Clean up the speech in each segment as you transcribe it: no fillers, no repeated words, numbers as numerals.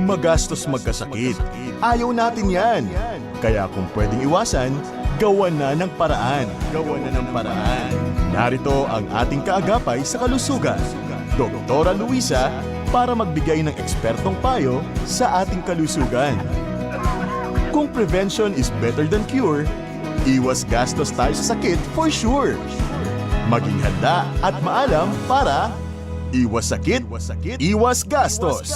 magastos magkasakit. Ayaw natin yan. Kaya kung pwedeng iwasan, gawan na ng paraan. Narito ang ating kaagapay sa kalusugan, Doktora Luisa, para magbigay ng ekspertong payo sa ating kalusugan. Kung prevention is better than cure, iwas gastos tayo sa sakit for sure. Maging handa at maalam para iwas sakit, iwas gastos.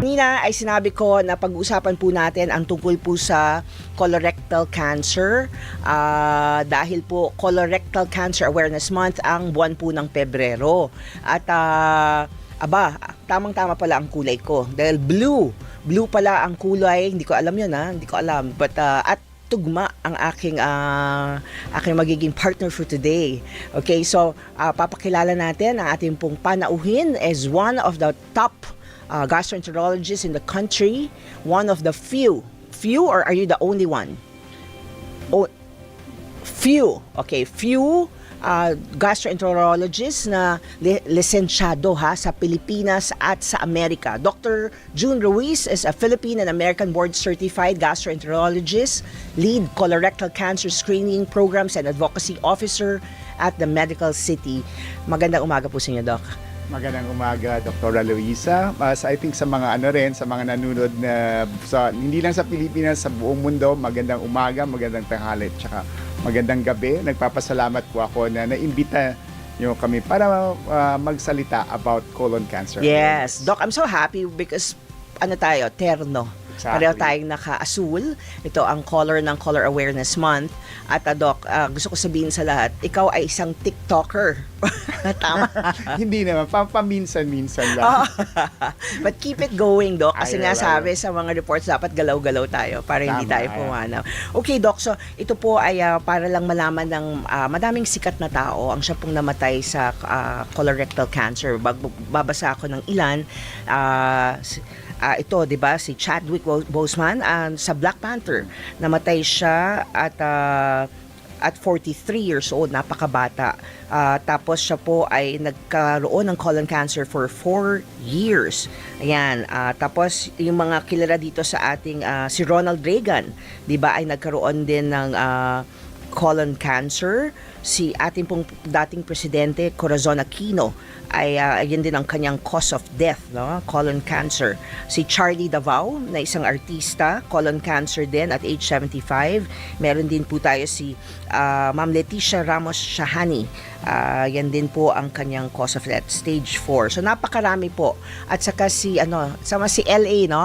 Kanina ay sinabi ko na pag-uusapan po natin ang tungkol po sa colorectal cancer dahil po Colorectal Cancer Awareness Month ang buwan po ng Pebrero. At tamang-tama pala ang kulay ko dahil blue pala ang kulay, hindi ko alam yun hindi ko alam, but at tugma ang aking magiging partner for today. Okay, so papakilala natin ang ating pong panauhin as one of the top gastroenterologists in the country, one of the few, or are you the only one? Few gastroenterologists na lisensyado sa Pilipinas at sa Amerika. Dr. June Ruiz is a Philippine and American board-certified gastroenterologist, lead colorectal cancer screening programs and advocacy officer at the Medical City. Magandang umaga po sa inyo, Doc. Magandang umaga, Dr. Luisa. I think sa mga sa mga nanonood na hindi lang sa Pilipinas, sa buong mundo, magandang umaga, magandang tanghali, tsaka magandang gabi. Nagpapasalamat po ako na naimbita niyo kami para magsalita about colon cancer. Yes, Doc, I'm so happy because terno. Exactly. Pareho tayong naka-asul. Ito ang color ng Color Awareness Month. At Doc, gusto ko sabihin sa lahat, ikaw ay isang TikToker. Tama? Hindi naman, paminsan-minsan lang. But keep it going, Doc. Kasi sabi sa mga reports, dapat galaw-galaw tayo para hindi tayo pumanaw. Okay, Doc, so ito po ay para lang malaman ng madaming sikat na tao ang siya pong namatay sa colorectal cancer. Babasa ako ng ilan. Ito, 'di ba, si Chadwick Boseman sa Black Panther. Namatay siya at 43 years old, napakabata. Tapos siya po ay nagkaroon ng colon cancer for 4 years. Ayan, tapos yung mga kilala dito sa ating si Ronald Reagan, 'di ba, ay nagkaroon din ng colon cancer. Si ating pong dating presidente Corazon Aquino ay yan din ang kanyang cause of death, no? Colon cancer. Si Charlie Davao na isang artista, colon cancer din at age 75. Meron din po tayo si Ma'am Leticia Ramos Shahani. Yan din po ang kanyang cause of death, stage 4. So napakarami po. At saka si si LA, no?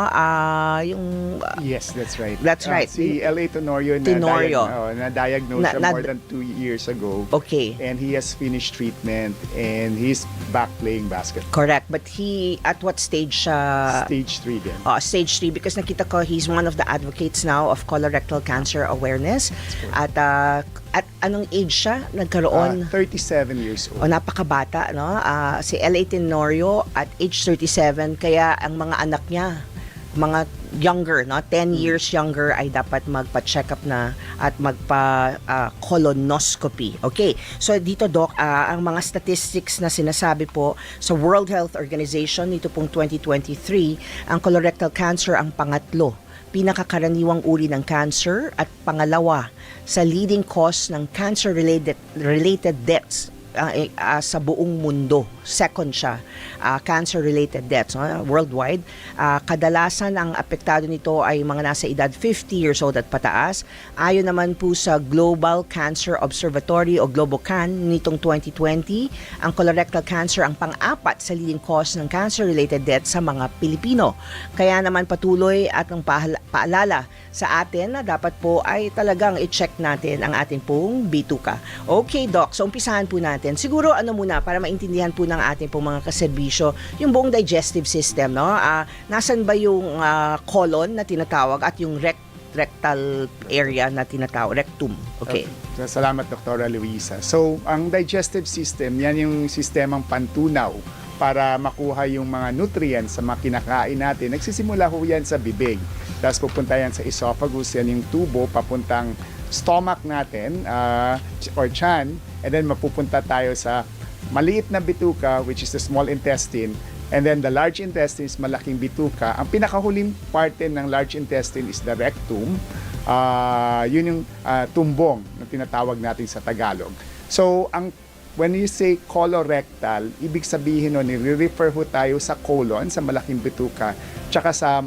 Yes, that's right. That's right. Si LA Tenorio na diagnose siya more than 2 years ago. Okay. And he has finished treatment and he's back playing basketball. Correct. But he, at what stage? Stage 3 din. Stage 3, because nakita ko he's one of the advocates now of colorectal cancer awareness. At anong age siya nagkaroon? 37 years old. Napakabata, no? Si L.A. Tenorio at age 37, kaya ang mga anak niya, mga younger, no, 10 years younger, ay dapat magpa-check up na at magpa-colonoscopy. Okay, so dito, Doc, ang mga statistics na sinasabi po sa World Health Organization nito pong 2023, ang colorectal cancer ang pangatlo pinakakaraniwang uri ng cancer at pangalawa sa leading cause ng cancer-related deaths sa buong mundo. Second siya, cancer-related deaths worldwide. Kadalasan ang apektado nito ay mga nasa edad 50 years old at pataas. Ayon naman po sa Global Cancer Observatory o GloboCan nitong 2020, ang colorectal cancer ang pang-apat sa leading cause ng cancer-related deaths sa mga Pilipino. Kaya naman patuloy at ang paalala sa atin na dapat po ay talagang i-check natin ang ating pong bituka. Okay, Doc, so umpisahan po natin. Siguro muna para maintindihan po ng ating pong mga kaserbisyo yung buong digestive system, no? Nasan ba yung colon na tinatawag at yung rectal area na tinatawag, rectum? Okay. Salamat, Dr. Luisa. So, ang digestive system, yan yung sistemang pantunaw para makuha yung mga nutrients sa mga kinakain natin. Nagsisimula ho yan sa bibig. Tapos pupunta yan sa esophagus, yan yung tubo papuntang stomach natin or tiyan, and then mapupunta tayo sa maliit na bituka, which is the small intestine, And then the large intestine is malaking bituka. Ang pinakahuling parte ng large intestine is the rectum. Yun yung tumbong na tinatawag natin sa Tagalog. So, when you say colorectal, ibig sabihin nun, nire-refer ho tayo sa colon, sa malaking bituka, tsaka sa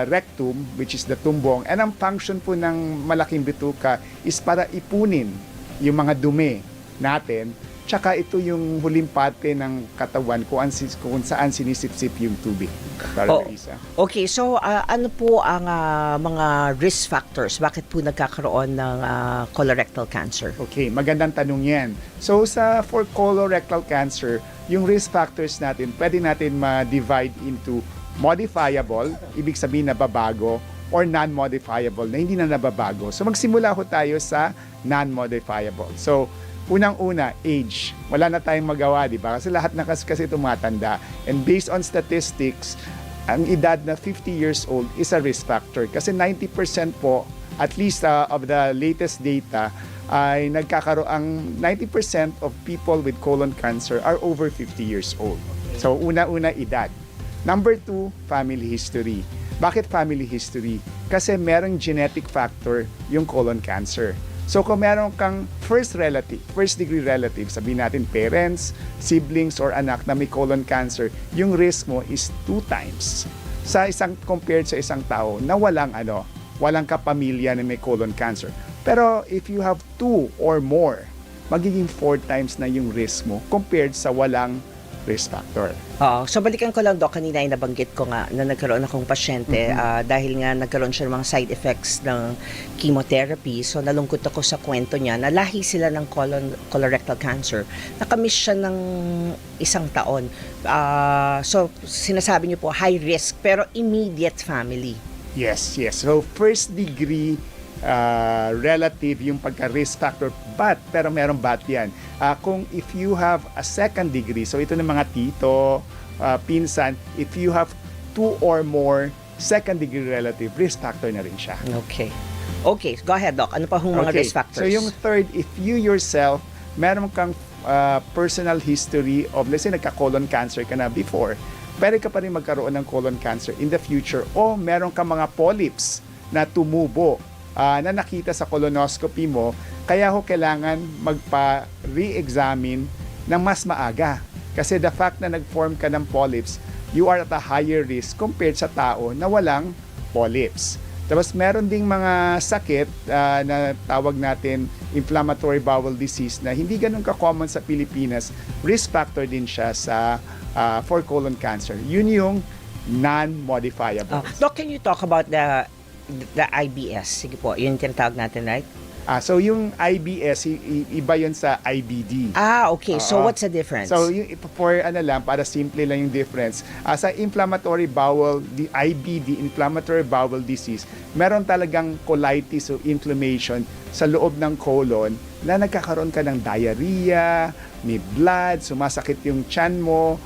rectum, which is the tumbong. And ang function po ng malaking bituka is para ipunin yung mga dumi natin. Tsaka ito yung huling parte ng katawan kung saan sinisip-sip yung tubig. Para Luisa. Okay, so ano po ang mga risk factors? Bakit po nagkakaroon ng colorectal cancer? Okay, magandang tanong yan. So for colorectal cancer, yung risk factors natin, pwede natin ma-divide into modifiable, ibig sabihin nababago, or non-modifiable, na hindi na nababago. So magsimula ho tayo sa non-modifiable. So, unang-una, age. Wala na tayong magawa, di ba? Kasi lahat na kasi tumatanda. And based on statistics, ang edad na 50 years old is a risk factor. Kasi 90% po, at least of the latest data, ay ang 90% of people with colon cancer are over 50 years old. So, una-una, edad. Number 2, family history. Bakit family history? Kasi merong genetic factor yung colon cancer. So kung meron kang first degree relative, sabihin natin parents, siblings, or anak na may colon cancer, yung risk mo is 2 times compared sa isang tao na walang kapamilya na may colon cancer. Pero if you have 2 or more, magiging 4 times na yung risk mo compared sa walang risk factor. So balikan ko lang, Doc, kanina ay nabanggit ko nga na nagkaroon akong pasyente dahil nga nagkaroon siya ng mga side effects ng chemotherapy. So nalungkot ako sa kwento niya na lahi sila ng colorectal cancer. Nakamiss siya ng 1 taon. So sinasabi niyo po high risk pero immediate family. Yes. So first degree relative yung pagka-risk factor, pero merong but yan. If you have a second degree, so ito ng mga tito, pinsan, if you have 2 or more second degree relative, risk factor na rin siya. Okay, go ahead, Doc. Ano pa hong mga risk factors? So yung third, if you yourself, meron kang personal history of, let's say, nagka-colon cancer ka na before, pwede ka pa rin magkaroon ng colon cancer in the future, o meron kang mga polyps na tumubo na nakita sa colonoscopy mo, kaya kailangan magpa-re-examine ng mas maaga. Kasi the fact na nag-form ka ng polyps, you are at a higher risk compared sa tao na walang polyps. Tapos meron ding mga sakit na tawag natin inflammatory bowel disease na hindi ganun ka-common sa Pilipinas. Risk factor din siya for colon cancer. Yun yung non-modifiable. Doc, can you talk about the IBS? Sige po, yun yung tinatawag natin, right? So yung IBS, iba yun sa IBD. Okay. So what's the difference? So para simple lang yung difference. Sa inflammatory bowel, the IBD, inflammatory bowel disease, meron talagang colitis o inflammation sa loob ng colon na nagkakaroon ka ng diarrhea, may blood, sumasakit yung tiyan mo,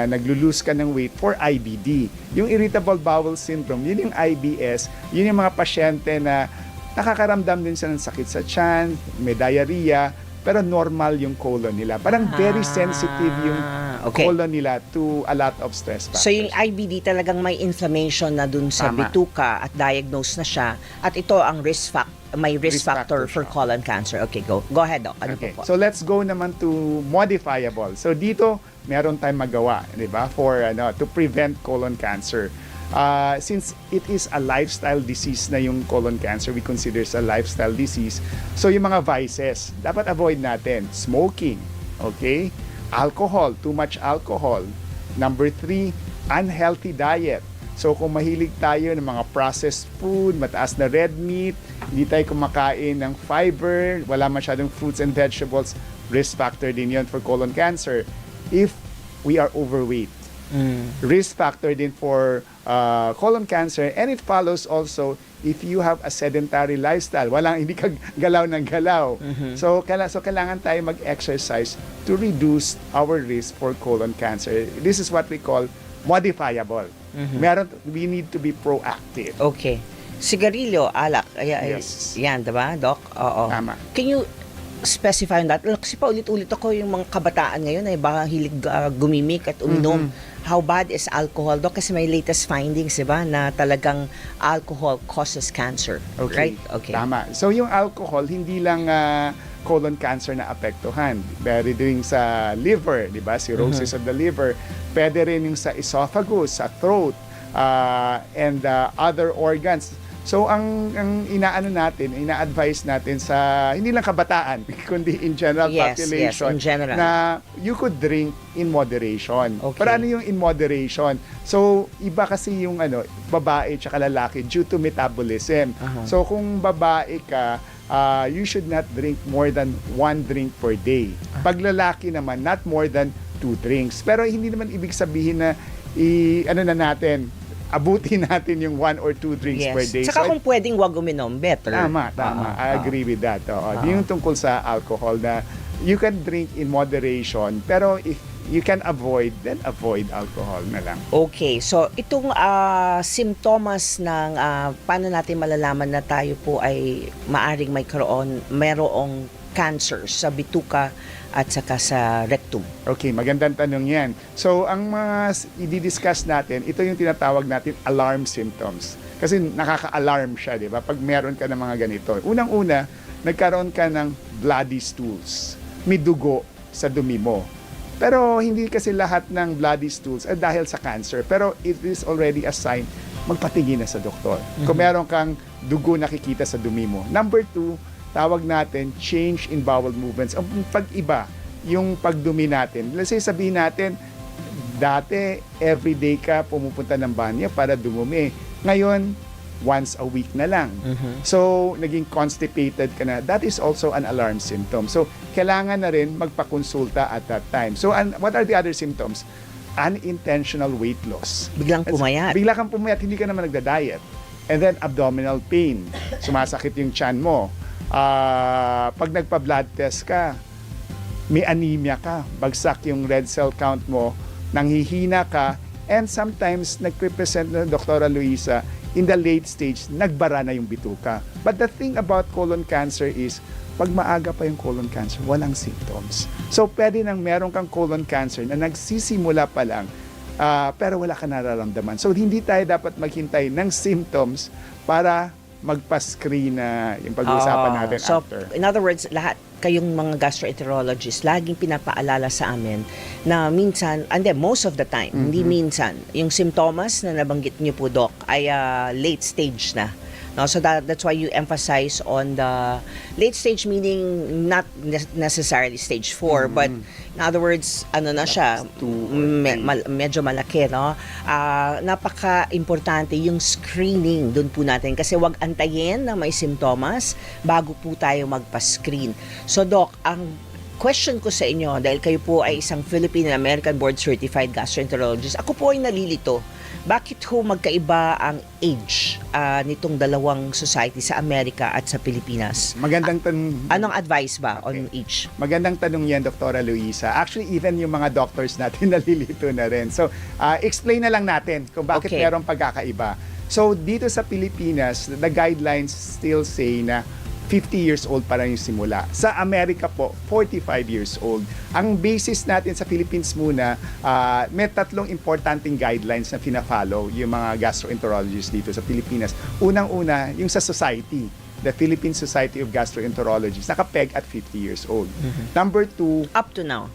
naglulose ka ng weight for IBD. Yung irritable bowel syndrome, yun yung IBS, yun yung mga pasyente na nakakaramdam din sila ng sakit sa tiyan, may diarrhea, pero normal yung colon nila. Parang very sensitive yung colon nila to a lot of stress factors. So yung IBD talagang may inflammation na dun sa bituka at diagnose na siya, at ito ang risk factor for colon cancer. Okay, go ahead, Doc. Ano po? So let's go naman to modifiable. So dito meron tayong magawa, di ba, for to prevent colon cancer. Since it is a lifestyle disease na yung colon cancer, we consider it a lifestyle disease. So yung mga vices, dapat avoid natin. Smoking, okay? Alcohol, too much alcohol. Number 3, unhealthy diet. So kung mahilig tayo ng mga processed food, mataas na red meat, hindi tayo kumakain ng fiber, wala masyadong fruits and vegetables, risk factor din yun for colon cancer. If we are overweight, risk factor din for colon cancer, and it follows also if you have a sedentary lifestyle, hindi ka galaw ng galaw. So kailangan tayo mag-exercise to reduce our risk for colon cancer. This is what we call modifiable. We need to be proactive. Okay. Sigarilyo, alak, Yes. yan, diba, Doc? Oo. Tama. Can you specify that? Kasi paulit-ulit ako yung mga kabataan ngayon ay baka hilig gumimik at uminom. How bad is alcohol? Dok, kasi may latest findings, diba, na talagang alcohol causes cancer. Okay. Right? Okay. Tama. So yung alcohol, hindi lang colon cancer na apektuhan. Pwede din sa liver, di ba? Cirrhosis of the liver. Pwede rin yung sa esophagus, sa throat, and other organs. So ang ina-advise natin sa hindi lang kabataan kundi in general population in general. na you could drink in moderation. Okay. Pero ano yung in moderation? So iba kasi yung babae tsaka lalaki due to metabolism. So kung babae ka, you should not drink more than 1 drink per day. Pag lalaki naman, not more than 2 drinks. Pero hindi naman ibig sabihin na abutin natin yung 1 or 2 drinks per day. Saka kung pwedeng wag uminom, better. Tama. I agree with that. Yung tungkol sa alcohol na you can drink in moderation, pero if you can avoid, then avoid alcohol na lang. Okay, so itong simptomas ng paano natin malalaman na tayo po ay maaring mayroong cancer sa bituka at saka sa rectum. Okay, magandang tanong yan. So, ang mga i-discuss natin, ito yung tinatawag natin alarm symptoms. Kasi nakaka-alarm siya, di ba? Pag meron ka ng mga ganito. Unang-una, nagkaroon ka ng bloody stools. May dugo sa dumi mo. Pero hindi kasi lahat ng bloody stools ay dahil sa cancer. Pero it is already a sign, magpatingin na sa doktor. Kung meron kang dugo nakikita sa dumi mo. Number 2, tawag natin change in bowel movements. Ang pag-iba, yung pagdumi natin. Let's say sabihin natin, dati everyday ka pumupunta ng banyo para dumumi. Ngayon, once a week na lang. So, naging constipated ka na. That is also an alarm symptom. So, kailangan na rin magpakonsulta at that time. So, what are the other symptoms? Unintentional weight loss. Biglang pumayat. Bigla kang pumayat, hindi ka naman nagda-diet. And then, abdominal pain. Sumasakit yung tiyan mo. Pag nagpa-blood test ka, may anemia ka, bagsak yung red cell count mo, nanghihina ka, and sometimes nag-represent na Dr. Luisa, in the late stage, nagbara na yung bituka. But the thing about colon cancer is, pag maaga pa yung colon cancer, walang symptoms. So, pwede nang meron kang colon cancer na nagsisimula pa lang, pero wala ka nararamdaman. So, hindi tayo dapat maghintay ng symptoms para magpa-screen na yung pag-uusapan natin so, after. in other words, lahat kayong mga gastroenterologists, laging pinapaalala sa amin na minsan, and then most of the time, hindi minsan, yung simptomas na nabanggit niyo po, Doc, ay late stage na. No, so that's why you emphasize on the late stage, meaning not necessarily stage 4, but in other words, ano na siya, medyo malaki, no? Napaka-importante yung screening doon po natin kasi wag antayin na may simptomas bago po tayo magpa-screen. So, Doc, ang question ko sa inyo, dahil kayo po ay isang Philippine and American Board Certified Gastroenterologist, ako po ay nalilito. Bakit ho magkaiba ang age nitong dalawang society sa Amerika at sa Pilipinas? Magandang tanong. Anong advice ba on age? Magandang tanong yan, Dr. Luisa. Actually, even yung mga doctors natin nalilito na rin. So, explain na lang natin kung bakit merong pagkakaiba. So, dito sa Pilipinas, the guidelines still say na 50 years old para yung simula. Sa Amerika po, 45 years old. Ang basis natin sa Philippines muna, may 3 importanteng guidelines na pina-follow yung mga gastroenterologists dito sa Pilipinas. Unang-una, yung sa society, the Philippine Society of Gastroenterologists, nakapeg at 50 years old. Number 2, Up to now.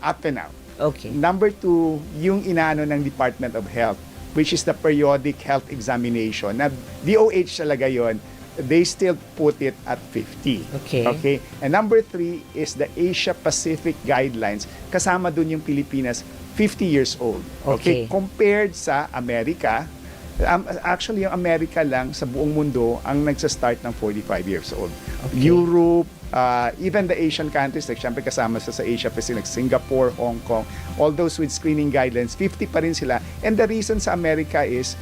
Okay. Number 2, yung inaano ng Department of Health, which is the periodic health examination. Na DOH talaga yon. They still put it at 50. Okay. And number 3 is the Asia Pacific guidelines. Kasama dun yung Pilipinas, 50 years old. Okay. Compared sa Amerika, actually yung Amerika lang sa buong mundo ang nagsa-start ng 45 years old. Europe, even the Asian countries, like syempre kasama sa Asia Pacific, Singapore, Hong Kong, all those with screening guidelines, 50 pa rin sila. And the reason sa Amerika is,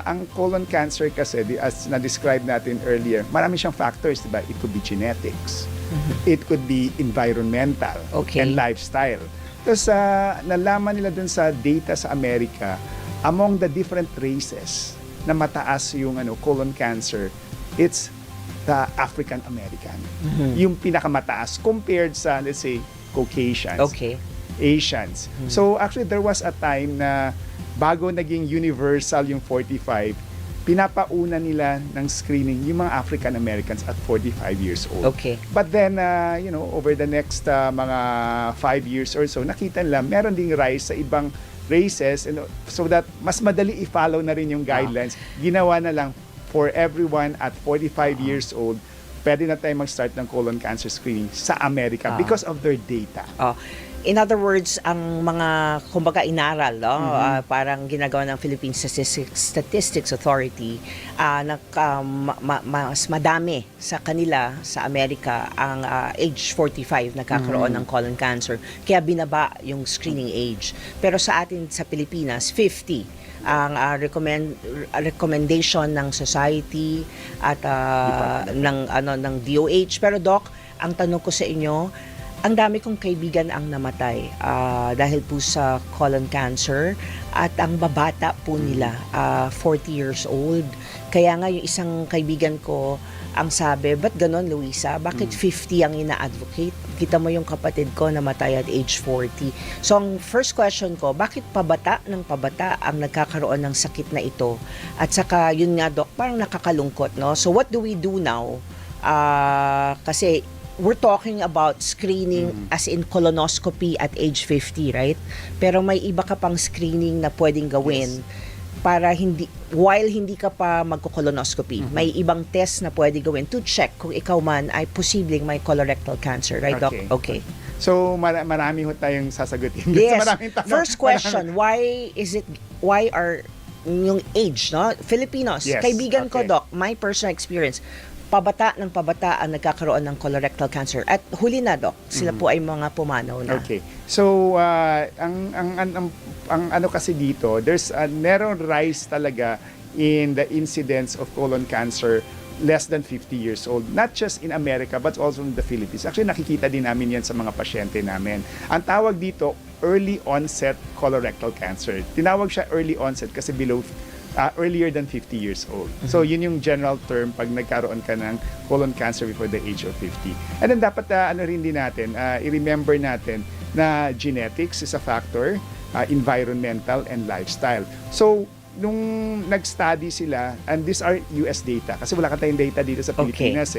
ang colon cancer kasi, as na-describe natin earlier, marami siyang factors, diba? It could be genetics, it could be environmental, and lifestyle. Tapos, nalaman nila dun sa data sa Amerika, among the different races na mataas yung colon cancer, it's the African American. Yung pinakamataas compared sa, let's say, Caucasians. Okay. Asians. So actually there was a time na bago naging universal yung 45, pinapauna nila ng screening yung mga African Americans at 45 years old. Okay. But then over the next mga 5 years or so, nakita nila meron ding rise sa ibang races, so that mas madali i-follow na rin yung guidelines. Ginawa na lang for everyone at 45 years old, pwede na tayo mag-start ng colon cancer screening sa Amerika because of their data. In other words, ang mga, kumbaga, inaral, parang ginagawa ng Philippine Statistics Authority, mas madami sa kanila, sa Amerika, ang age 45 nagkakaroon ng colon cancer. Kaya binaba yung screening age. Pero sa atin, sa Pilipinas, 50 ang recommendation ng society at ng DOH. Pero Doc, ang tanong ko sa inyo, ang dami kong kaibigan ang namatay dahil po sa colon cancer at ang babata po nila, 40 years old. Kaya nga yung isang kaibigan ko ang sabi, ba't ganon, Luisa? Bakit 50 ang ina-advocate? Kita mo yung kapatid ko namatay at age 40. So ang first question ko, bakit pabata ng pabata ang nagkakaroon ng sakit na ito? At saka yun nga, Doc, parang nakakalungkot, no? So what do we do now? Kasi we're talking about screening as in colonoscopy at age 50, right? Pero may iba ka pang screening na pwedeng gawin para while hindi ka pa magko-colonoscopy. May ibang test na pwede gawin to check kung ikaw man ay posibleng may colorectal cancer, right, Doc? Okay. So marami ho tayong sasagutin. Yes. Maraming tanong. First question, why are yung age, no? Filipinos, Yes, kaibigan ko, okay. Doc, my personal experience, pabata ng pabata ang nagkakaroon ng colorectal cancer. At huli na, Doc, sila po ay mga pumanaw na. Okay. So ang ano kasi dito, there's a narrow rise talaga in the incidence of colon cancer less than 50 years old. Not just in America but also in the Philippines. Actually nakikita din namin yan sa mga pasyente namin. Ang tawag dito, early onset colorectal cancer. Tinawag siya early onset kasi earlier than 50 years old. So yun yung general term pag nagkaroon ka ng colon cancer before the age of 50. And then dapat rin din natin, i-remember natin na genetics is a factor, environmental and lifestyle. So nung nag-study sila, and these are US data, kasi wala ka tayong data dito sa Pilipinas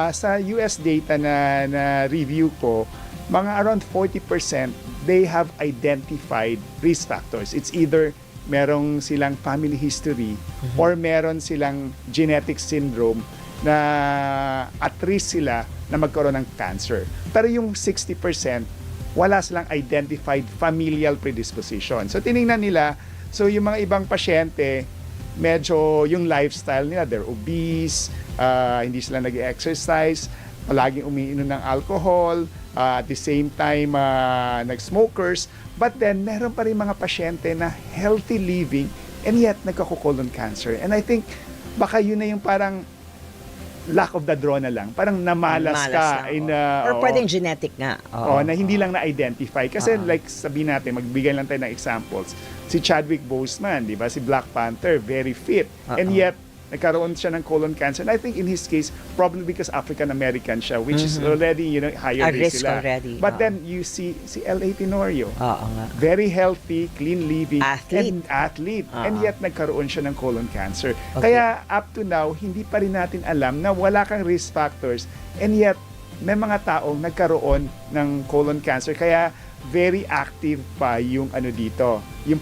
sa US data na review ko, mga around 40% they have identified risk factors. It's either merong silang family history or meron silang genetic syndrome na at risk sila na magkaroon ng cancer. Pero yung 60%, wala silang identified familial predisposition. So tiningnan nila, so yung mga ibang pasyente, medyo yung lifestyle nila, they're obese, hindi sila nag-exercise, palaging umiinom ng alcohol, at the same time nag-smokers, but then meron pa rin mga pasyente na healthy living and yet nagkako-colon cancer. And I think baka yun na yung parang lack of the draw na lang, parang namalas ka lang, in or pwedeng genetic nga. na hindi lang na-identify kasi like sabihin natin, magbigay lang tayo ng examples, si Chadwick Boseman, di ba, si Black Panther, very fit, and yet nagkaroon siya ng colon cancer. And I think in his case, probably because African American siya, which is already, higher risk sila. Already. But then you see si L.A. Tenorio, Oo nga. very healthy, clean living, Athlete. and athlete. And yet nagkaroon siya ng colon cancer. Okay. Kaya up to now, hindi pa rin natin alam na wala kang risk factors, and yet may mga taong nagkaroon ng colon cancer. Kaya very active pa yung dito, yung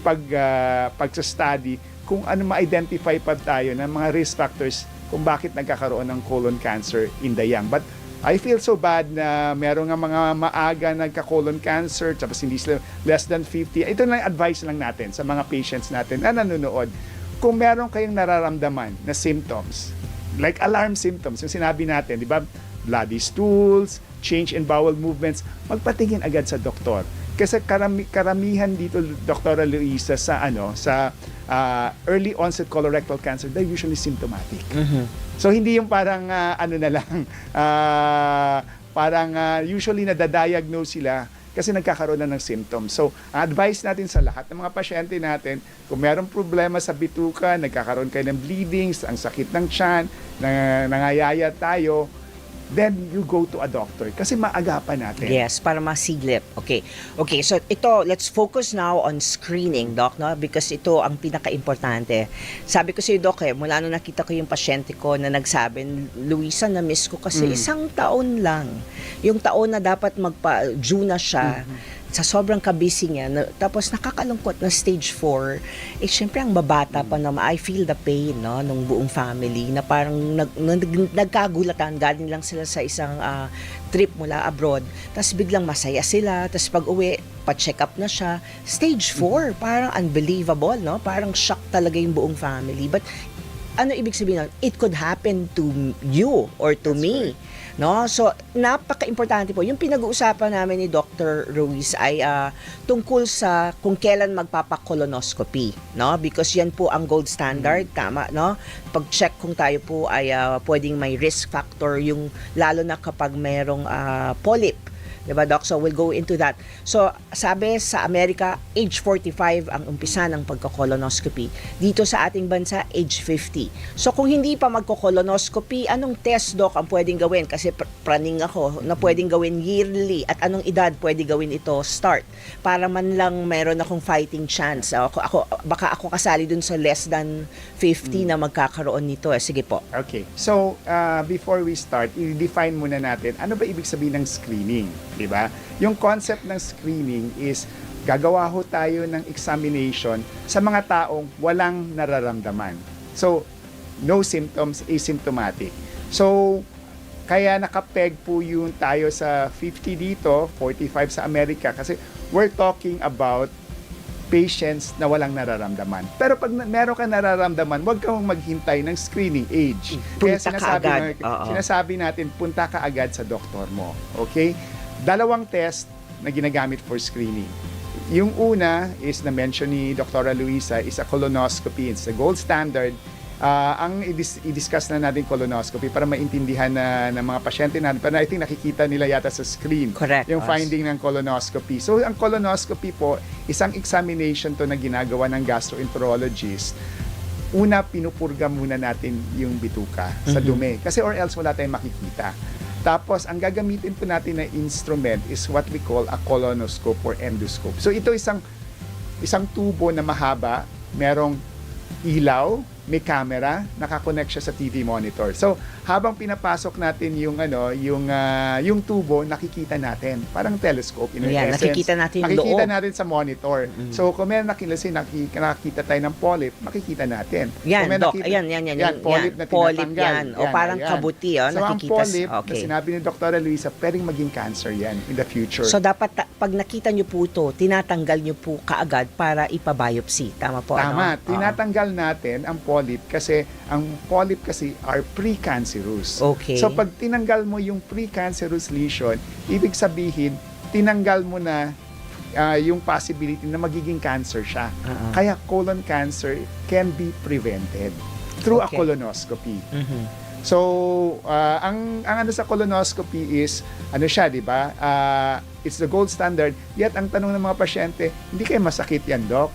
pagsa-study kung ano ma-identify pa tayo ng mga risk factors kung bakit nagkakaroon ng colon cancer in the young. But I feel so bad na meron nga mga maaga nagka-colon cancer tapos hindi sila less than 50. Ito lang advice lang natin sa mga patients natin na nanonood. Kung meron kayong nararamdaman na symptoms, like alarm symptoms, yung sinabi natin, di ba? Bloody stools, change in bowel movements, magpatingin agad sa doktor. Kasi karamihan dito, Dr. Luisa, sa early onset colorectal cancer, they're usually symptomatic. So hindi yung parang parang usually nadadiagnose sila kasi nagkakaroon na ng symptoms. So, ang advice natin sa lahat ng mga pasyente natin, kung merong problema sa bituka, nagkakaroon kayo ng bleedings, ang sakit ng tiyan, nangayaya tayo, then you go to a doctor kasi maagapan natin. Yes, para masilip. Okay. Okay, so ito, let's focus now on screening, Doc, no? Because ito ang pinaka-importante. Sabi ko sa iyo, Doc, mula nung nakita ko yung pasyente ko na nagsabi, Luisa, na-miss ko kasi isang taon lang. Yung taon na dapat magpa-due na siya, sa sobrang kabisi niya, tapos nakakalungkot na stage 4, syempre ang babata pa naman, I feel the pain, no, nung buong family, na parang nagkagulatan, galing lang sila sa isang trip mula abroad, tapos biglang masaya sila, tapos pag uwi, pa-check up na siya, stage 4, parang unbelievable, no, parang shock talaga yung buong family. But ano ibig sabihin nun? It could happen to you or to me. Right. No? So, napaka-importante po. Yung pinag-uusapan namin ni Dr. Ruiz ay tungkol sa kung kailan magpapa-colonoscopy, no? Because yan po ang gold standard, tama, no? Pag-check kung tayo po ay pwedeng may risk factor, yung lalo na kapag merong polyp. Diba, Doc? So, we'll go into that. So, sabi sa Amerika, age 45 ang umpisa ng pagkakolonoscopy. Dito sa ating bansa, age 50. So, kung hindi pa magkakolonoscopy, anong test, Doc, ang pwedeng gawin? Kasi praning ako na pwedeng gawin yearly at anong edad pwede gawin ito start? Para man lang meron akong fighting chance. Baka ako kasali dun sa less than 50 na magkakaroon nito. Sige po. Okay. So, before we start, i-define muna natin ano ba ibig sabihin ng screening, 'di ba? Yung concept ng screening is gagawa ho tayo ng examination sa mga taong walang nararamdaman. So, no symptoms, asymptomatic. So, kaya nakapeg po yung tayo sa 50 dito, 45 sa Amerika kasi we're talking about patients na walang nararamdaman. Pero pag meron ka nararamdaman, huwag kang maghintay ng screening age. Kaya Punta ka agad. sinasabi natin, punta ka agad sa doktor mo. Okay? Dalawang test na ginagamit for screening. Yung una is na-mention ni Dr. Luisa is a colonoscopy. It's the gold standard. Ang i-discuss na natin colonoscopy para maintindihan na ng mga pasyente natin. Pero I think nakikita nila yata sa screen. Correct. Yung finding ng colonoscopy. So, ang colonoscopy po, isang examination to na ginagawa ng gastroenterologist. Una, pinupurga muna natin yung bituka sa dumi. Kasi or else wala tayong makikita. Tapos, ang gagamitin po natin na instrument is what we call a colonoscope or endoscope. So, ito isang tubo na mahaba, merong ilaw, may camera, nakakonect siya sa TV monitor. So, habang pinapasok natin yung tubo, nakikita natin. Parang telescope. In essence, nakikita natin yung nakikita loob. natin sa monitor. So, kung may nakikita tayo ng polyp, makikita natin. Yan, Kung may Doc. nakita- Yan. polyp na Polyp tinatanggal. yan. O parang kabuti, So, ang nakikita. polyp, na Okay. sinabi ni Dr. Luisa, pwedeng maging cancer yan in the future. So dapat pag nakita nyo po ito, tinatanggal nyo po kaagad para ipabiopsy. Tama po? Tama. Ano? Tinatanggal natin ang polyp kasi ang polyp kasi are precancerous. Okay. So pag tinanggal mo yung precancerous lesion, ibig sabihin tinanggal mo na yung possibility na magiging cancer siya. Kaya colon cancer can be prevented through a Okay. colonoscopy. Mhm. So, ang ano sa colonoscopy is, ano siya, di ba? It's the gold standard. Yet, ang tanong ng mga pasyente, hindi kayo masakit yan, Doc?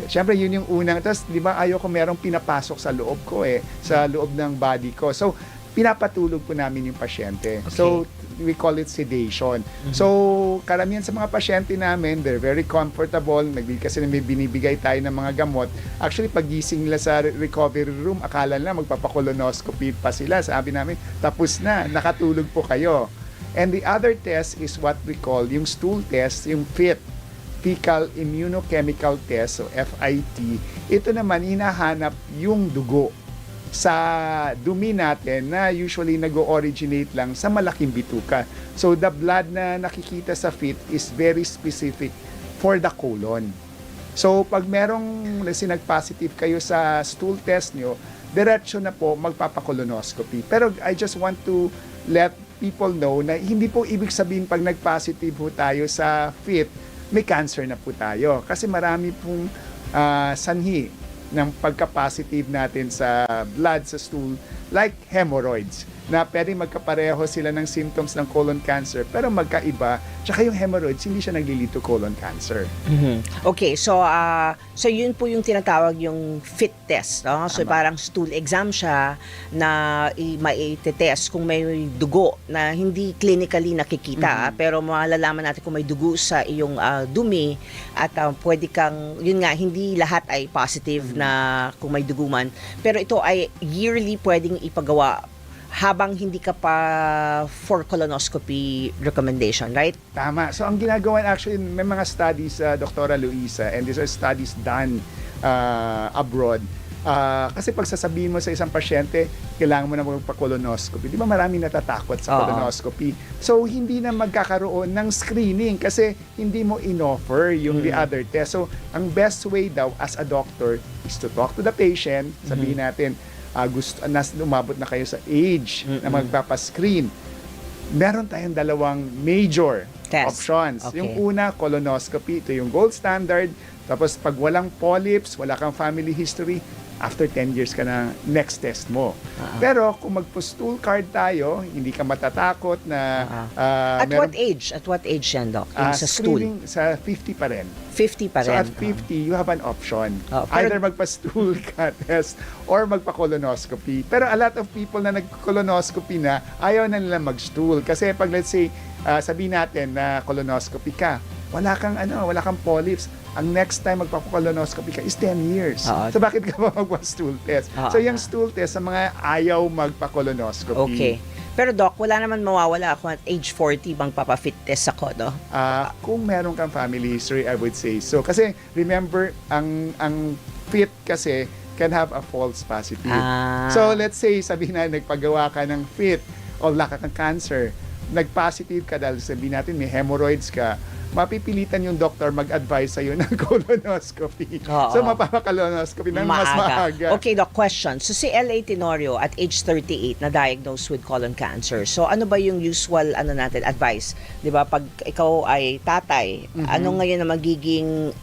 Siyempre, yun yung unang. Tapos, di ba, ayaw ko merong pinapasok sa loob ko sa loob ng body ko. So, pinapatulog po namin yung pasyente. Okay. So, we call it sedation. So, karamihan sa mga pasyente namin, they're very comfortable. Kasi may binibigay tayo ng mga gamot. Actually, pagising nila sa recovery room, akala nila magpapakolonoscopy pa sila. Sabi namin, tapos na, nakatulog po kayo. And the other test is what we call yung stool test, yung FIT, Fecal Immunochemical Test, so FIT. Ito naman, hinahanap yung dugo sa dumi natin na usually nag-originate lang sa malaking bituka. So the blood na nakikita sa FIT is very specific for the colon. So pag merong nag-positive kayo sa stool test nyo, diretso na po magpapakolonoscopy. Pero I just want to let people know na hindi po ibig sabihin pag nag-positive po tayo sa FIT, may cancer na po tayo. Kasi marami pong sanhi ng pagka-positive natin sa blood, sa stool, like hemorrhoids. na pwedeng magkapareho sila ng symptoms ng colon cancer pero magkaiba. Tsaka yung hemorrhoids, hindi siya nag-lead to colon cancer. Okay, so so yun po yung tinatawag yung FIT test, no? So Tama. parang stool exam siya na mai-test kung may dugo na hindi clinically nakikita, pero malalaman natin kung may dugo sa iyong dumi at pwede kang, yun nga, hindi lahat ay positive na kung may dugo man, pero ito ay yearly pwedeng ipagawa habang hindi ka pa for colonoscopy recommendation, right? Tama. So ang ginagawa, actually, may mga studies, Dr. Luisa, and these are studies done abroad. Kasi pag sasabihin mo sa isang pasyente, kailangan mo na magpa-colonoscopy. Di ba maraming natatakot sa colonoscopy? So hindi na magkakaroon ng screening kasi hindi mo in-offer yung the other test. So ang best way daw as a doctor is to talk to the patient, sabihin natin, umabot na kayo sa age na magpapascreen. Meron tayong dalawang major Test. options. Okay. Yung una, colonoscopy. Ito yung gold standard. Tapos pag walang polyps, wala kang family history, after 10 years ka na next test mo. Pero kung magpo-stool card tayo, hindi ka matatakot na At what age? At what age yan, Doc? Yung sa stool? screening sa 50 pa rin. 50 pa So rin. at 50, you have an option. Pero- Either magpa-stool ka test or magpa-colonoscopy. Pero a lot of people na nag-colonoscopy na, ayaw na nila mag-stool. Kasi pag let's say, sabihin natin na colonoscopy ka, wala kang polyps. Ang next time magpa-colonoscopy ka is 10 years. So bakit ka ba magpa-stool test? So yung stool test sa mga ayaw magpa-colonoscopy. Okay. Pero Doc, wala naman mawawala ako at age 40 bang papafit test ako, no? Kung meron kang family history, I would say so. Kasi remember, ang fit kasi can have a false positive. So let's say, sabihin na nagpagawa ka ng fit o wala ka kang cancer, nag-positive ka dahil sabihin natin may hemorrhoids ka, mapipilitan yung doktor mag-advise sa'yo ng colonoscopy. So, mapapakolonoscopy ng mas maaga. Okay, Doc, question. So, si L.A. Tenorio at age 38 na diagnosed with colon cancer. So, ano ba yung usual advice? 'Di ba? Pag ikaw ay tatay, ano ngayon na magiging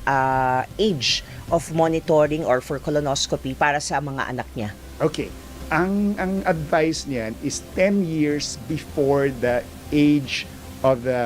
age of monitoring or for colonoscopy para sa mga anak niya? Okay. Ang advice niyan is 10 years before the age of the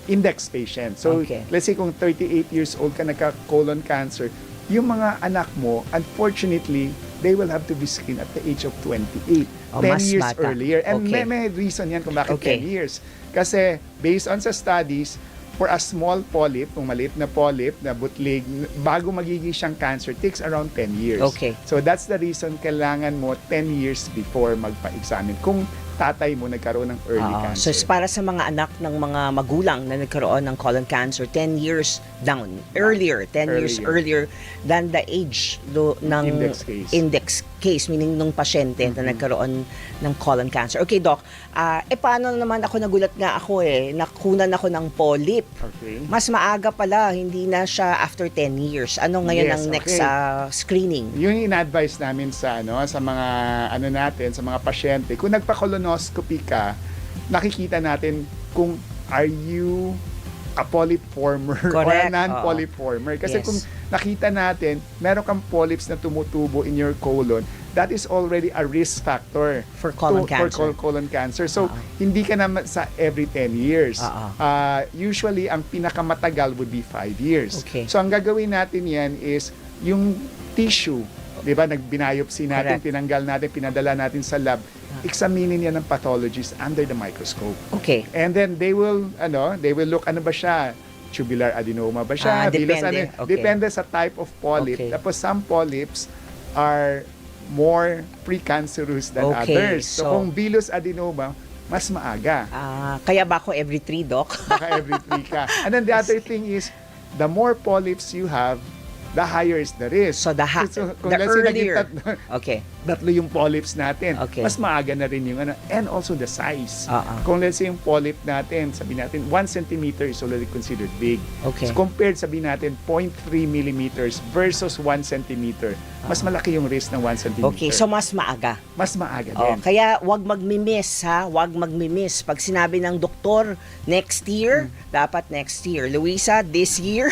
index patient. So, let's say kung 38 years old ka nagka-colon cancer, yung mga anak mo, unfortunately, they will have to be screened at the age of 28. 10 years bata. earlier. And may reason yan kung bakit 10 years. Kasi, based on sa studies, for a small polyp, kung maliit na polyp, na butlig, bago magiging siyang cancer, takes around 10 years. So, that's the reason kailangan mo 10 years before magpa-examine. Kung tatay mo nagkaroon ng early cancer. So, para sa mga anak ng mga magulang na nagkaroon ng colon cancer, 10 years down, earlier, 10 years earlier than the age ng index case, meaning nung pasyente na nagkaroon ng colon cancer. Okay, Doc, paano naman ako nagulat nga ako nakunan ako ng polyp. Mas maaga pala, hindi na siya after 10 years. Ano ngayon ang next screening? Yung in-advise namin sa sa mga natin, sa mga pasyente, kung nagpa-colonoscopy ka, nakikita natin kung are you a polyp former or a non-polyp former. Kasi kung nakita natin, meron kang polyps na tumutubo in your colon, that is already a risk factor for colon cancer. For colon cancer. So, hindi ka na sa every 10 years. Usually, ang pinakamatagal would be 5 years. So, ang gagawin natin yan is yung tissue, di ba, nagbiopsy natin, tinanggal natin, pinadala natin sa lab, examinin yan ng pathologist under the microscope. And then they will look, ano ba siya? Tubular adenoma ba siya? Depende sa type of polyp. Tapos some polyps are more precancerous than others. So kung bullous adenoma, mas maaga. Kaya ba ako every 3, Doc? Baka every 3 ka. And then the other thing is, the more polyps you have, the higher is the risk. So the earlier. Tatlo yung polyps natin. Mas maaga na rin yung and also the size. Kung let's say yung polyp natin, sabihin natin 1 centimeter is already considered big. So compared, sabihin natin 0.3 millimeters versus 1 centimeter, mas malaki yung risk ng 1 centimeter. So mas maaga. Mas maaga din. Kaya wag magmi-miss, ha? Wag magmi-miss. Pag sinabi ng doktor, next year, dapat next year. Luisa, this year?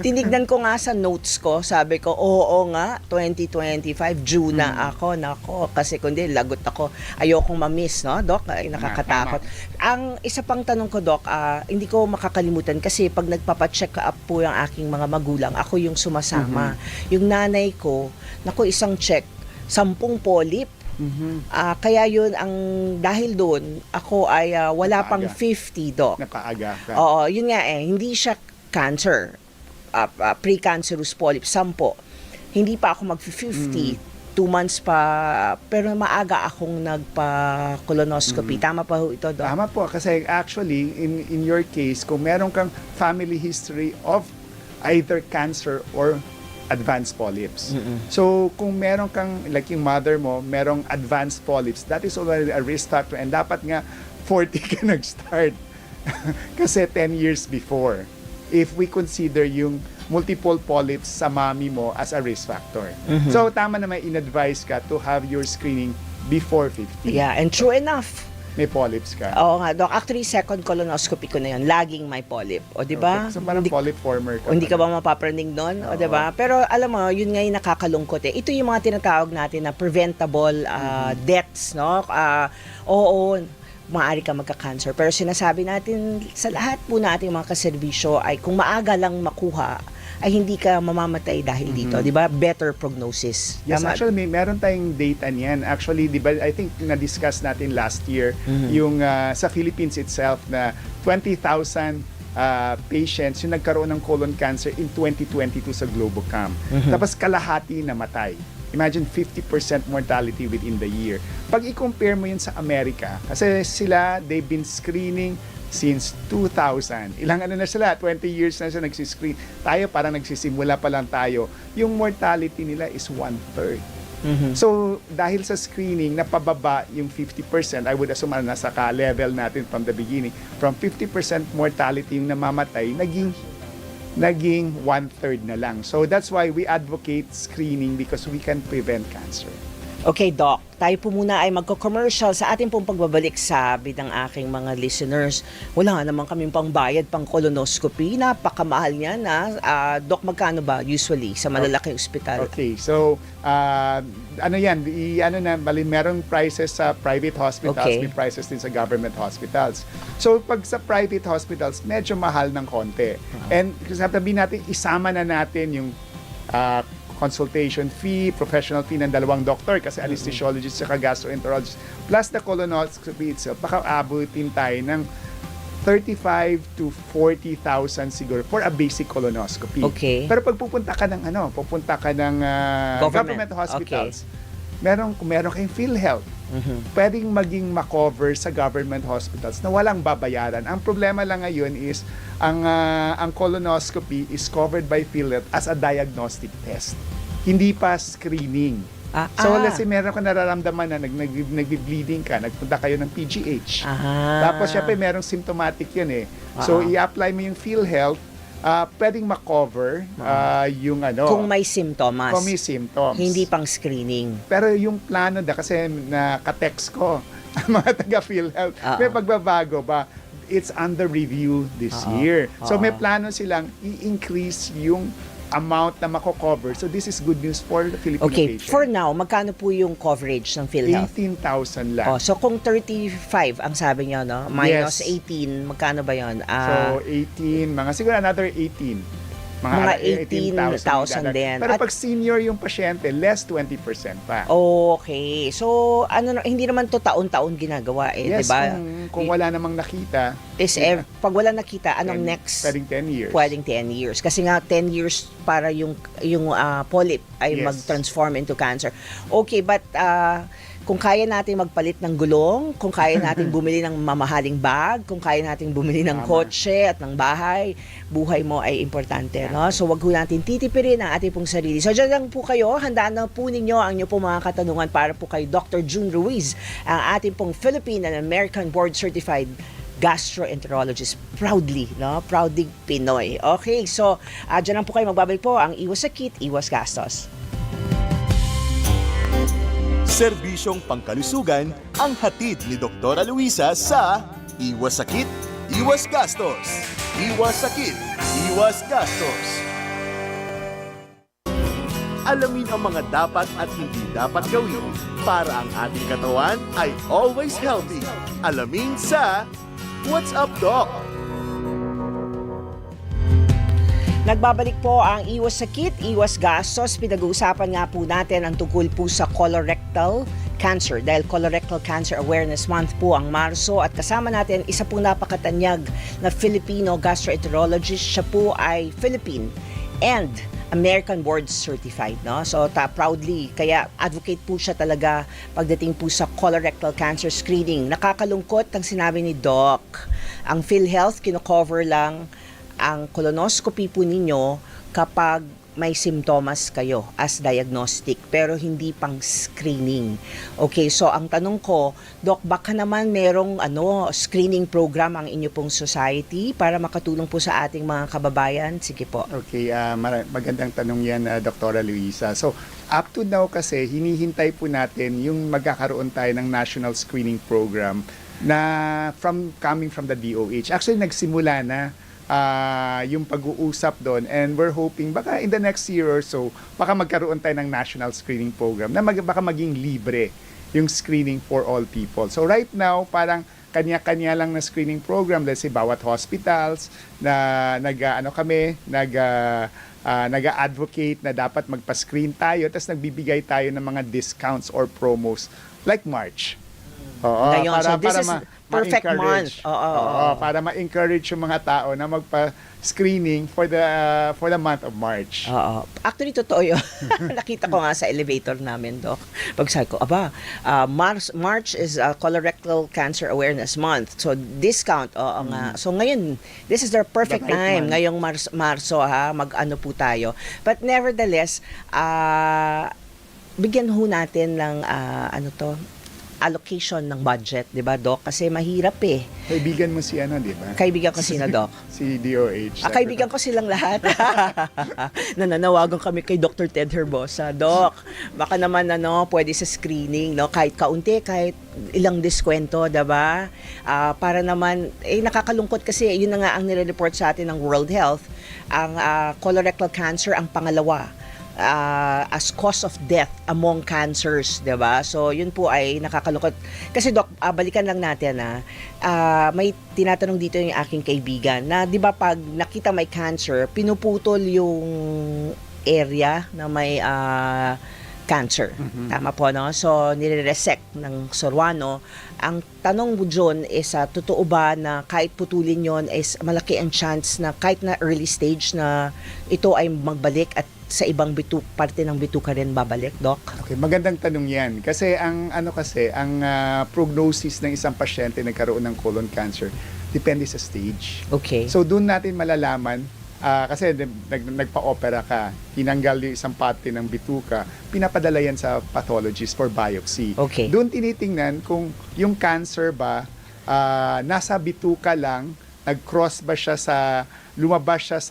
Tinignan ko nga sa notes ko, sabi ko, oo nga, 2025, June na. lang ako, nako, kasi kundi lagot ako. Ayokong ma-miss, no, Doc? Ay, nakakatakot. Ang isa pang tanong ko, Doc, hindi ko makakalimutan kasi pag nagpapacheck up po yung aking mga magulang, ako yung sumasama. Yung nanay ko, nako, isang check, 10 polyp. Kaya yun, dahil doon, ako ay wala pang 50, Doc. Napaaga ka. Oo, yun nga hindi siya cancer. Pre-cancerous polyp, 10. Hindi pa ako mag-50. 2 months pa, pero maaga akong nagpa-colonoscopy. Tama pa ho ito, Doc? Tama po, kasi actually, in your case, kung meron kang family history of either cancer or advanced polyps. So, kung meron kang, like yung mother mo, merong advanced polyps, that is already a risk factor and dapat nga 40 ka nag-start. Kasi 10 years before. If we consider yung multiple polyps sa mami mo as a risk factor. So, tama na may in-advise ka to have your screening before 50. Yeah, and true enough. May polyps ka. Oo nga, Doc. Actually, second colonoscopy ko na yun. Laging may polyp. O, di ba? Okay. So, parang polyp former ka. O, hindi ka ba mapapraning doon? O, di ba? Pero, alam mo, yun nga yung nakakalungkot eh. Ito yung mga tinatawag natin na preventable deaths, no? Oo, maaari ka magka-cancer. Pero sinasabi natin sa lahat po nating mga kaserbisyo ay kung maaga lang makuha, ay hindi ka mamamatay dahil dito, 'di ba? Better prognosis. Yes, Tama? actually meron tayong data niyan. Actually, 'di ba, I think na-discuss natin last year yung sa Philippines itself na 20,000 patients yung nagkaroon ng colon cancer in 2022 sa Globocam. Tapos kalahati namatay. Imagine 50% mortality within the year. Pag i-compare mo yun sa Amerika, kasi sila, they've been screening since 2000. Ilang ano na sila, 20 years na sila nagsiscreen. Tayo parang nagsisimula pa lang tayo. Yung mortality nila is 1/3. So, dahil sa screening, napababa yung 50%, I would assume nasa ka-level natin from the beginning. From 50% mortality yung namamatay, naging 1/3 na lang. So, that's why we advocate screening because we can prevent cancer. Okay, Doc. Tayo po muna ay magko-commercial sa ating pong pagbabalik. Sabi ng aking mga listeners, wala nga naman kaming pangbayad, pang colonoscopy. Napakamahal niya na. Doc, magkano ba usually sa malalaking ospital? Okay, so merong prices sa private hospitals, Okay. may prices din sa government hospitals. So pag sa private hospitals, medyo mahal ng konti. And sabihin natin, isama na natin yung consultation fee, professional fee ng 2 doktor kasi anesthesiologist at gastroenterologist plus the colonoscopy itself, baka abutin tayo ng 35 to 40,000 siguro for a basic colonoscopy. Okay. Pero pag pupunta ka ng government hospitals, kung meron kayong PhilHealth, pwedeng maging makover sa government hospitals na walang babayaran. Ang problema lang ngayon is ang colonoscopy is covered by PhilHealth as a diagnostic test. Hindi pa screening. So let's say meron ka nararamdaman na nagbi-bleeding ka, nagpunta kayo ng PGH. Tapos syempre merong symptomatic yun eh. So i-apply mo yung PhilHealth, pwedeng makover yung Kung may symptoms. kung may symptoms. Hindi pang screening. Pero yung plano kasi naka-text ko ang mga taga-PhilHealth, may pagbabago ba? It's under review this year. So may plano silang i-increase yung amount na mako-cover. So this is good news for the Filipino Okay, patient. for now, magkano po yung coverage ng PhilHealth? 18,000 lang. So kung 35 ang sabi niyo, no? Minus Yes. 18, magkano ba 'yon? So 18, siguro another 18. Mga 18,000 din. Pero At- pag senior yung pasyente, less 20% pa. Okay. So hindi naman to taon-taon ginagawa Yes, di ba? kung wala namang nakita, Pag wala nakita, anong next? pwedeng 10 years. Pwedeng 10 years. Kasi nga 10 years para yung polyp ay Yes. mag-transform into cancer. Okay, but kung kaya natin magpalit ng gulong, kung kaya natin bumili ng mamahaling bag, kung kaya natin bumili ng Tama. kotse at ng bahay, buhay mo ay importante, no? So wag ho natin titipirin ang ating pong sarili. So dyan lang po kayo, handaan na po ninyo ang inyo pong mga katanungan para po kay Dr. June Ruiz, ang ating pong Philippine and American Board Certified gastroenterologist, proudly, no? Proudly Pinoy. Okay, so dyan lang po kayo, magbabalik po ang Iwas Sakit, Iwas Gastos. Serbisyong pangkalusugan ang hatid ni Dr. Luisa sa Iwas Sakit, Iwas Gastos. Iwas Sakit, Iwas Gastos. alamin ang mga dapat at hindi dapat gawin para ang ating katawan ay always healthy. Alamin sa What's Up, Doc? Nagbabalik po ang iwas sakit, iwas gastos. Pinag-uusapan nga po natin ang tungkol po sa colorectal cancer dahil Colorectal Cancer Awareness Month po ang Marso at kasama natin isa po napakatanyag na Filipino gastroenterologist. Siya po ay Philippine and American Board Certified, no? So proudly, kaya advocate po siya talaga pagdating po sa colorectal cancer screening. Nakakalungkot ang sinabi ni Doc. Ang PhilHealth kino-cover lang ang colonoscopy po ninyo kapag may simptomas kayo as diagnostic pero hindi pang screening. Okay, so ang tanong ko, Doc, baka naman merong screening program ang inyo pong society para makatulong po sa ating mga kababayan? Sige po. Okay, magandang tanong yan, Dr. Luisa. So, up to now kasi, hinihintay po natin yung magkakaroon tayo ng national screening program na coming from the DOH. Actually, nagsimula na yung pag-uusap doon and we're hoping baka in the next year or so baka magkaroon tayo ng national screening program na baka maging libre yung screening for all people. So right now parang kanya-kanya lang na screening program, let's say bawat hospitals na nag-advocate na dapat magpa-screen tayo tapos nagbibigay tayo ng mga discounts or promos like March. Oo, Ngayon, so this is perfect month. Oo, para ma-encourage yung mga tao na magpa-screening for the month of March. Oo. Actually, totoo yun. Nakita ko nga sa elevator namin, Doc. Pag sabi ko, March is Colorectal Cancer Awareness Month. So, discount. Oo nga. So, ngayon, this is their perfect The right time. month. Ngayong Marso, mag-ano po tayo. But nevertheless, bigyan ho natin ng, allocation ng budget, 'di ba, Doc? Kasi mahirap eh. Kaibigan mo si di ba? Kaibigan ko sina Doc. Si DOH. Kaibigan ko silang lahat. Nananawagan kami kay Dr. Ted Herbosa. Doc, baka naman pwede sa screening, no? Kahit kaunti, kahit ilang diskwento, 'di ba? Para naman nakakalungkot kasi yun na nga ang nire-report sa atin ng World Health, ang colorectal cancer ang pangalawa as cause of death among cancers, 'di ba? So, yun po ay nakakalungkot. Kasi Doc, balikan lang natin may tinatanong dito yung aking kaibigan na 'di ba pag nakita may cancer, pinuputol yung area na may cancer. Mm-hmm. Tama po, no? So, nire-resect ng Sorwano. Ang tanong mo dyan is, totoo ba na kahit putulin yon is malaki ang chance na kahit na early stage na ito ay magbalik at sa ibang parte ng bituka rin babalik, Doc? Okay, magandang tanong 'yan. Kasi ang prognosis ng isang pasyente na nagkaroon ng colon cancer depende sa stage. Okay. So doon natin malalaman kasi nagpa-opera ka, tinanggal yung isang parte ng bituka, pinapadala yan sa pathologist for biopsy. Okay. Doon tinitingnan kung yung cancer ba nasa bituka lang, nag-cross ba siya lumabas siya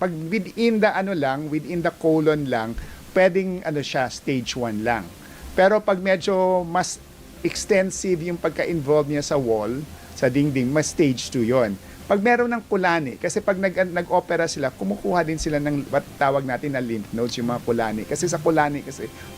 pag within the colon lang, pwedeng siya, stage 1 lang. Pero pag medyo mas extensive yung pagka-involve niya sa wall, sa dingding, mas stage 2 yon. Pag meron ng kulani, kasi pag nag-opera sila, kumukuha din sila ng what tawag natin na lymph nodes, yung mga kulani. Kasi sa kulani,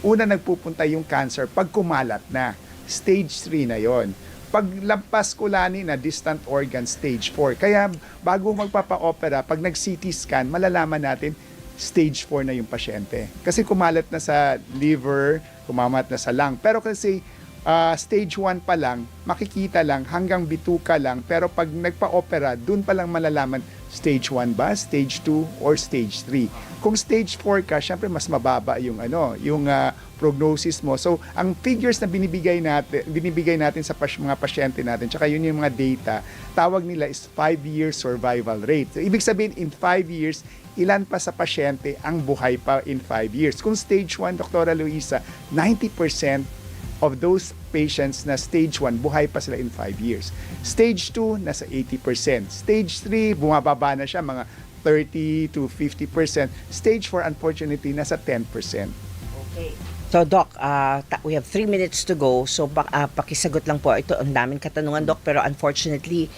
una nagpupunta yung cancer pag kumalat na. Stage 3 na yon. Pag lampas kulani na, distant organ, stage 4. Kaya bago magpapa-opera, pag nag-CT scan, malalaman natin stage 4 na yung pasyente. Kasi kumalat na sa liver, kumamat na sa lung. Pero kasi stage 1 pa lang, makikita lang hanggang bituka lang. Pero pag nagpa-opera, dun pa lang malalaman stage 1 ba, stage 2, or stage 3. Kung stage 4 ka, syempre mas mababa yung prognosis mo. So, ang figures na binibigay natin sa mga pasyente natin, tsaka yun yung mga data, tawag nila is 5-year survival rate. So, ibig sabihin, in 5 years, ilan pa sa pasyente ang buhay pa in 5 years. Kung stage 1, Dr. Luisa, 90% of those patients na stage 1, buhay pa sila in 5 years. Stage 2, nasa 80%. Stage 3, bumababa na siya, mga 30 to 50%. Stage 4, unfortunately, nasa 10%. Okay. So, Doc, we have 3 minutes to go. So, pakisagot lang po. Ito, ang daming katanungan, Doc. Pero unfortunately,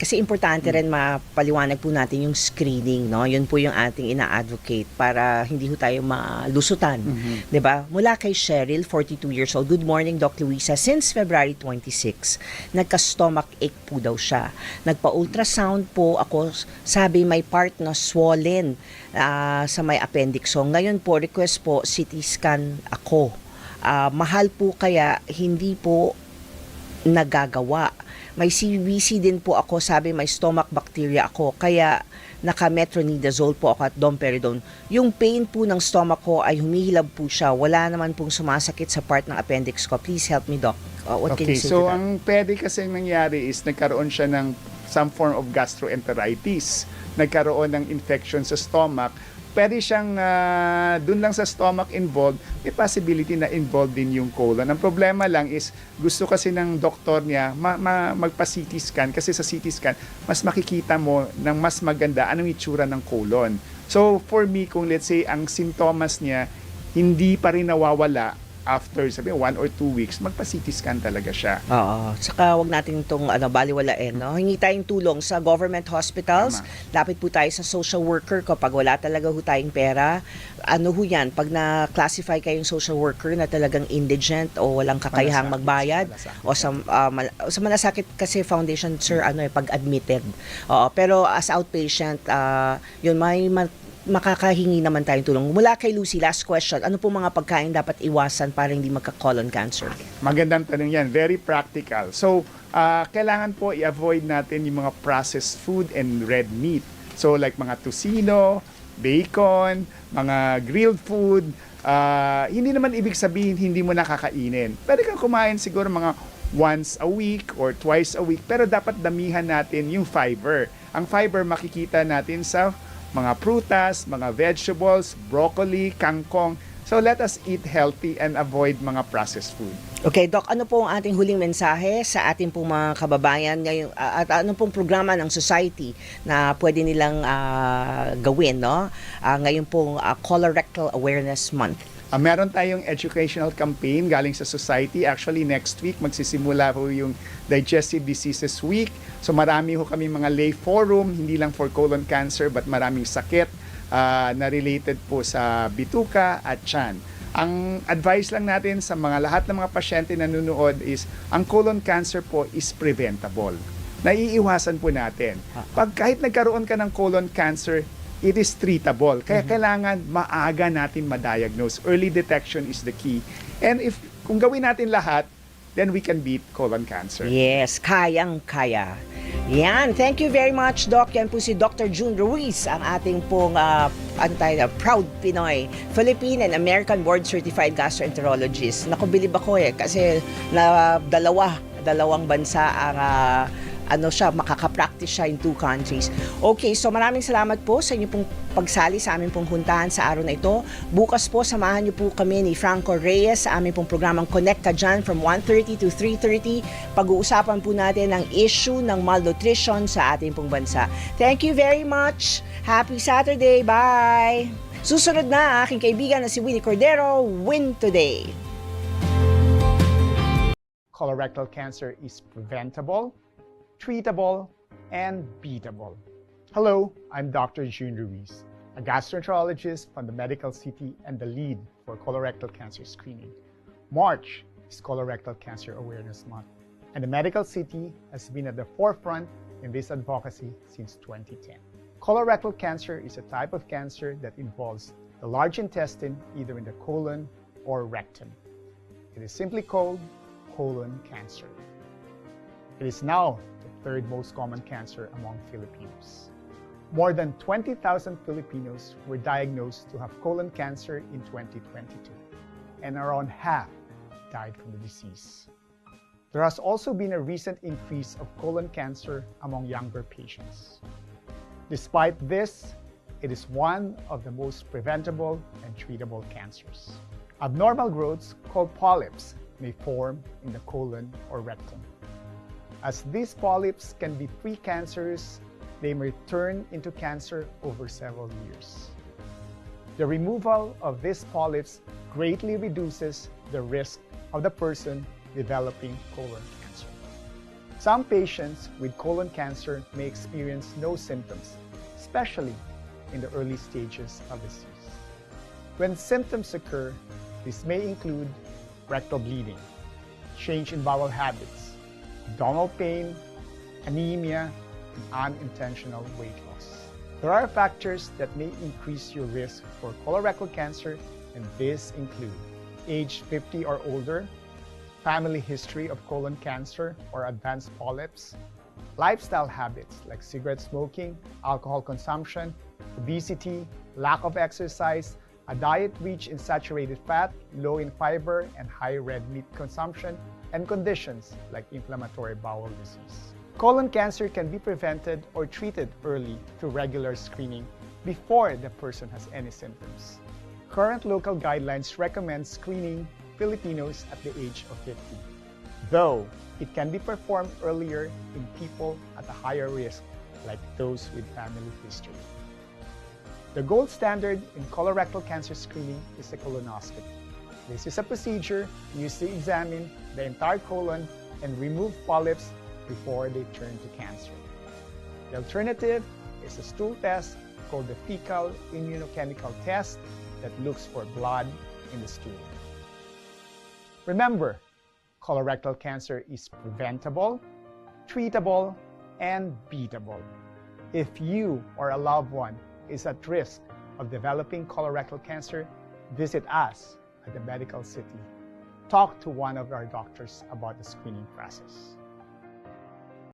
kasi importante rin mapaliwanag po natin yung screening, no? Yun po yung ating ina-advocate para hindi ho tayo malusutan. 'Di ba? Mula kay Cheryl, 42 years old. Good morning, Doc Luisa. Since February 26, nagka-stomach ache po daw siya. Nagpa-ultrasound po ako. Sabi may part na swollen sa may appendix. So, ngayon po, request po, CT scan ako. Mahal po kaya hindi po nagagawa. May CBC din po ako, sabi may stomach bacteria ako, kaya naka-metronidazole po ako at domperidone. Yung pain po ng stomach ko ay humihilab po siya. Wala naman pong sumasakit sa part ng appendix ko. Please help me, Doc. What can you say to that? Ang pwede kasi nangyari is nagkaroon siya ng some form of gastroenteritis. Nagkaroon ng infection sa stomach. Pwede siyang dun lang sa stomach involved, may possibility na involved din yung colon. Ang problema lang is gusto kasi ng doktor niya magpa-CT scan kasi sa CT scan mas makikita mo ng mas maganda anong itsura ng colon. So for me, kung let's say ang sintomas niya hindi pa rin nawawala after 1 or 2 weeks, magpa-CT scan talaga siya. Oo. Saka wag natin itong baliwalain. No? Hingi tayong tulong sa government hospitals. Tama. Lapit po tayo sa social worker kapag wala talaga ho tayong pera. Ano ho yan? Pag na-classify kayong social worker na talagang indigent o walang kakayahang magbayad o sa Malasakit kasi foundation, sir, pag admitted. Oo. Pero as outpatient, yun, may makakahingi naman tayong tulong. Mula kay Lucy, last question. Ano po mga pagkain dapat iwasan para hindi magka-colon cancer? Magandang tanong yan. Very practical. So, kailangan po i-avoid natin yung mga processed food and red meat. So, like mga tocino, bacon, mga grilled food. Hindi naman ibig sabihin hindi mo nakakainin. Pwede kang kumain siguro mga once a week or twice a week. Pero dapat damihan natin yung fiber. Ang fiber makikita natin sa mga prutas, mga vegetables, broccoli, kangkong. So let us eat healthy and avoid mga processed food. Okay, Doc, ano po ang ating huling mensahe sa ating pong mga kababayan ngayon at ano pong programa ng society na pwede nilang gawin, no? Ngayon pong Colorectal Awareness Month. Meron tayong educational campaign galing sa society. Actually, next week magsisimula po yung Digestive Diseases Week. So marami ho kami mga lay forum, hindi lang for colon cancer but maraming sakit na related po sa bituka at tiyan. Ang advice lang natin sa lahat ng mga pasyente na nanonood is ang colon cancer po is preventable. Naiiwasan po natin. Pag kahit nagkaroon ka ng colon cancer, it is treatable. Kaya kailangan maaga natin ma-diagnose. Early detection is the key. And kung gawin natin lahat, then we can beat colon cancer. Yes, kayang-kaya. Yan, thank you very much, Doc. Yan po si Dr. June Ruiz, ang ating pong proud Pinoy, Philippine and American Board Certified Gastroenterologist. Naku, bilib ako kasi dalawang bansa ang makaka-practice siya in 2 countries. Okay, so maraming salamat po sa inyo pong pagsali sa aming pong huntahan sa araw na ito. Bukas po, samahan niyo po kami ni Franco Reyes sa aming pong programang Connect Ka Dyan from 1:30 to 3:30. Pag-uusapan po natin ang issue ng malnutrition sa ating pong bansa. Thank you very much. Happy Saturday. Bye. Susunod na aking kaibigan na si Winnie Cordero. Win Today. Colorectal cancer is preventable, treatable, and beatable. Hello, I'm Dr. June Ruiz, a gastroenterologist from the Medical City and the lead for colorectal cancer screening. March is Colorectal Cancer Awareness Month, and the Medical City has been at the forefront in this advocacy since 2010. Colorectal cancer is a type of cancer that involves the large intestine, either in the colon or rectum. It is simply called colon cancer. It is now the 3rd most common cancer among Filipinos. More than 20,000 Filipinos were diagnosed to have colon cancer in 2022, and around half died from the disease. There has also been a recent increase of colon cancer among younger patients. Despite this, it is one of the most preventable and treatable cancers. Abnormal growths called polyps may form in the colon or rectum. As these polyps can be precancerous, they may turn into cancer over several years. The removal of these polyps greatly reduces the risk of the person developing colon cancer. Some patients with colon cancer may experience no symptoms, especially in the early stages of disease. When symptoms occur, this may include rectal bleeding, change in bowel habits, abdominal pain, anemia, and unintentional weight loss. There are factors that may increase your risk for colorectal cancer, and these include age 50 or older, family history of colon cancer or advanced polyps, lifestyle habits like cigarette smoking, alcohol consumption, obesity, lack of exercise, a diet rich in saturated fat, low in fiber, and high red meat consumption, and conditions like inflammatory bowel disease. Colon cancer can be prevented or treated early through regular screening before the person has any symptoms. Current local guidelines recommend screening Filipinos at the age of 50, though it can be performed earlier in people at a higher risk, like those with family history. The gold standard in colorectal cancer screening is a colonoscopy. This is a procedure used to examine the entire colon and remove polyps before they turn to cancer. The alternative is a stool test called the fecal immunochemical test that looks for blood in the stool. Remember, colorectal cancer is preventable, treatable, and beatable. If you or a loved one is at risk of developing colorectal cancer, visit us at the Medical City. Talk to one of our doctors about the screening process.